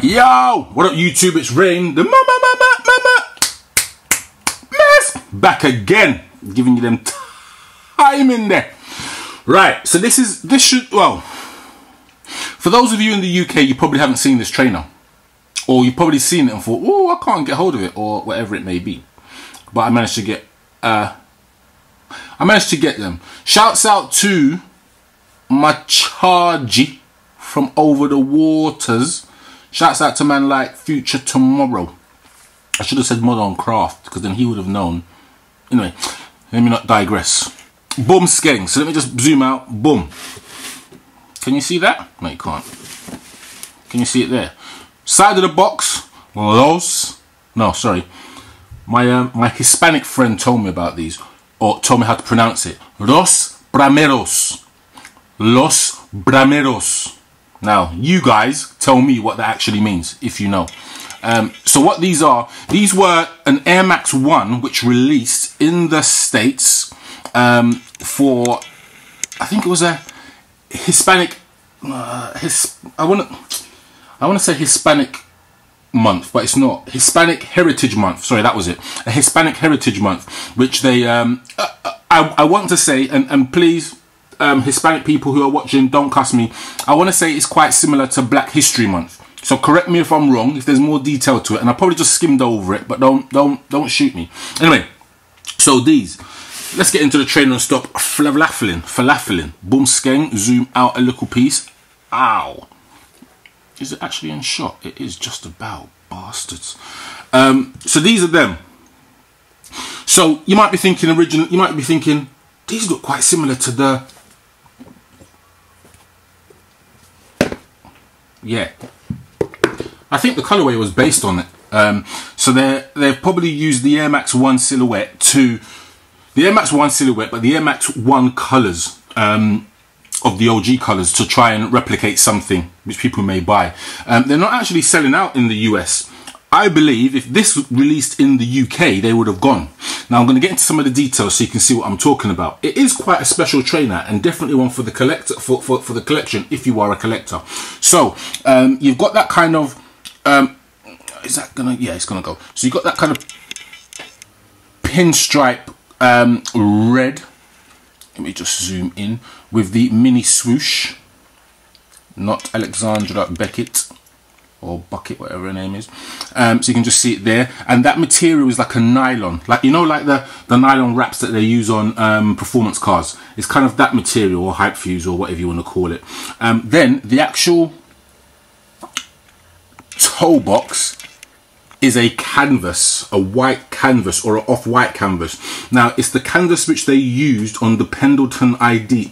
Yo, what up YouTube? It's Rain, the mess, back again, giving you them time in there. Right, so this should, well, for those of you in the UK, you probably haven't seen this trainer, or you've probably seen it and thought, oh, I can't get hold of it, or whatever it may be. But I managed to get them. Shouts out to Machaji from over the waters. Shouts out to man like Future Tomorrow. I should have said Modern Craft, because then he would have known. Anyway, let me not digress. Boom skeng. So let me just zoom out. Boom. Can you see that? No, you can't. Can you see it there? Side of the box. My Hispanic friend told me about these, or told me how to pronounce it. Los Primeros. Los Primeros. Now, you guys tell me what that actually means, if you know. So what these are, these were an Air Max 1, which released in the States for, I think it was a Hispanic, I want to say Hispanic month, but it's not. Hispanic Heritage Month, sorry, that was it. A Hispanic Heritage Month, which they, I want to say, and please, Hispanic people who are watching, don't cuss me. I want to say it's quite similar to Black History Month. So correct me if I'm wrong, if there's more detail to it, and I probably just skimmed over it, but don't shoot me. Anyway, so these. Let's get into the trainer and stop falafeling. Boom skeng, zoom out a little piece. Ow. Is it actually in shot? It is just about, bastards. So these are them. So you might be thinking these look quite similar to the, yeah, I think the colorway was based on it. So they've probably used the Air Max 1 silhouette to the Air Max 1 silhouette, but the Air Max 1 colors of the OG colors to try and replicate something which people may buy. They're not actually selling out in the US. I believe if this released in the UK, they would have gone. Now I'm going to get into some of the details so you can see what I'm talking about. It is quite a special trainer and definitely one for the collector, for the collection if you are a collector. So you've got that kind of is that gonna, yeah, it's gonna go. So you've got that kind of pinstripe red. Let me just zoom in with the mini swoosh, not Alexandra Beckett or Bucket, whatever her name is. So you can just see it there, and that material is like a nylon, like, you know, like the nylon wraps that they use on performance cars. It's kind of that material, or hype fuse, or whatever you want to call it. Then the actual toe box is a canvas, a white canvas or an off-white canvas. Now it's the canvas which they used on the Pendleton IDs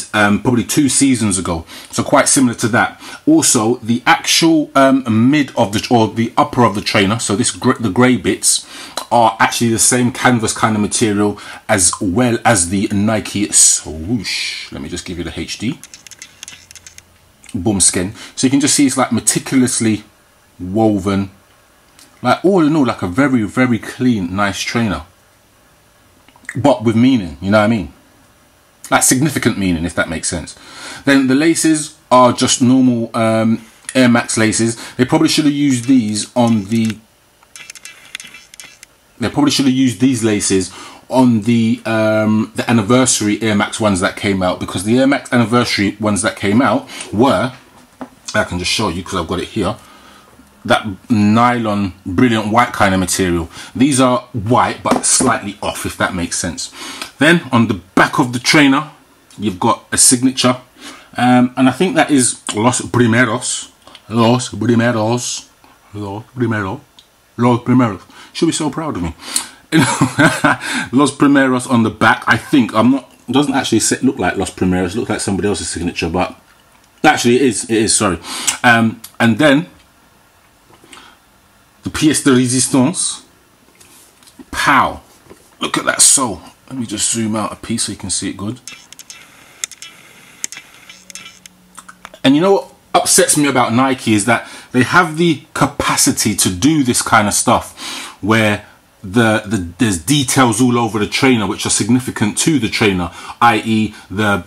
probably 2 seasons ago, so quite similar to that. Also the actual mid of the, or the upper of the trainer, so this the grey bits are actually the same canvas kind of material as well as the Nike swoosh. Let me just give you the HD. Boom skin. So you can just see it's like meticulously woven, like all in all, like a very, very clean, nice trainer, but with meaning, you know what I mean? Like significant meaning, if that makes sense. Then the laces are just normal Air Max laces. They probably should have used these on the, they probably should have used these laces on the anniversary Air Max ones that came out, because the Air Max anniversary ones that came out were, I can just show you because I've got it here, that nylon brilliant white kind of material. These are white but slightly off, if that makes sense. Then on the back of the trainer you've got a signature, and I think that is Los Primeros. Should be so proud of me. Los Primeros on the back. I think, I'm not, it doesn't actually look like Los Primeros, it looks like somebody else's signature, but actually it is, sorry. And then the pièce de résistance. Pow! Look at that sole. Let me just zoom out a piece so you can see it good. And you know what upsets me about Nike is that they have the capacity to do this kind of stuff where there's details all over the trainer which are significant to the trainer, i.e. the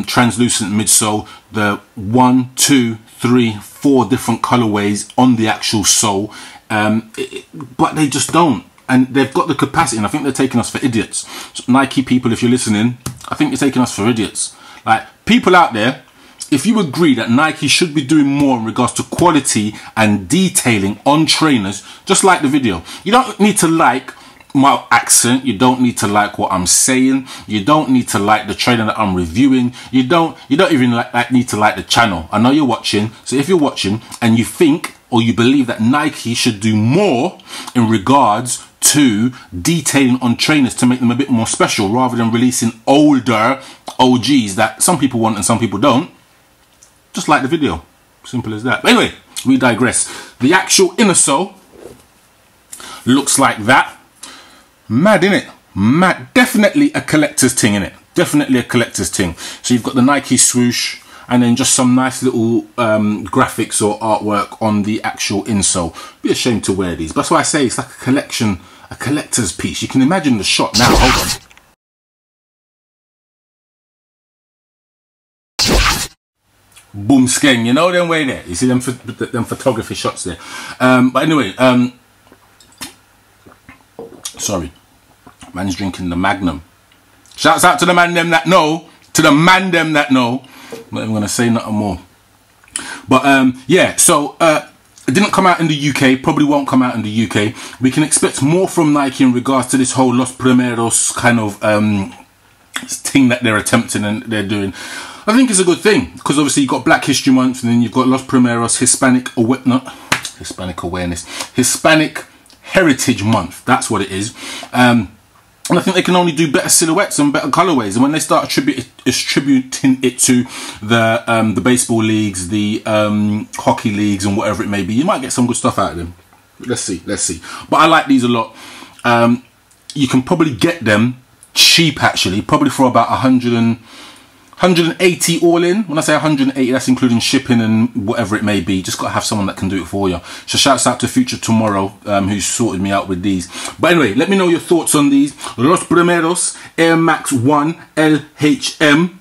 translucent midsole, the 1, 2, 3, 4 different colorways on the actual sole, but they just don't. And they've got the capacity, and I think they're taking us for idiots. So Nike people, if you're listening, I think you're taking us for idiots. Like, people out there, if you agree that Nike should be doing more in regards to quality and detailing on trainers, just like the video. You don't need to like my accent, you don't need to like what I'm saying, you don't need to like the trainer that I'm reviewing, you don't even need to like the channel. I know you're watching, so if you're watching and you think or you believe that Nike should do more in regards to detailing on trainers to make them a bit more special rather than releasing older OGs that some people want and some people don't, just like the video. Simple as that. But anyway, we digress. The actual inner sole looks like that. Mad, innit? Mad. Definitely a collector's thing, innit? Definitely a collector's thing. So you've got the Nike swoosh and then just some nice little graphics or artwork on the actual insole. Be ashamed to wear these. But that's why I say it's like a collection, a collector's piece. You can imagine the shot now. Hold on. Boom skeng, you know them way there. You see them photography shots there. But anyway, sorry, man's drinking the Magnum. Shouts out to the man them that know, to the man them that know. I'm not even gonna say nothing more. But yeah, so it didn't come out in the UK, probably won't come out in the UK. We can expect more from Nike in regards to this whole Los Primeros kind of thing that they're attempting and they're doing. I think it's a good thing because obviously you've got Black History Month and then you've got Los Primeros Hispanic Heritage Month. That's what it is. And I think they can only do better silhouettes and better colorways. And when they start attributing it to the baseball leagues, the hockey leagues, and whatever it may be, you might get some good stuff out of them. Let's see, let's see. But I like these a lot. You can probably get them cheap, actually, probably for about 180 all in. When I say 180, that's including shipping and whatever it may be. You just got to have someone that can do it for you. So shouts out to Future Tomorrow, who sorted me out with these. But anyway, let me know your thoughts on these. Los Primeros Air Max 1 LHM.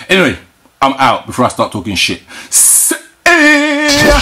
Anyway, I'm out before I start talking shit. See ya!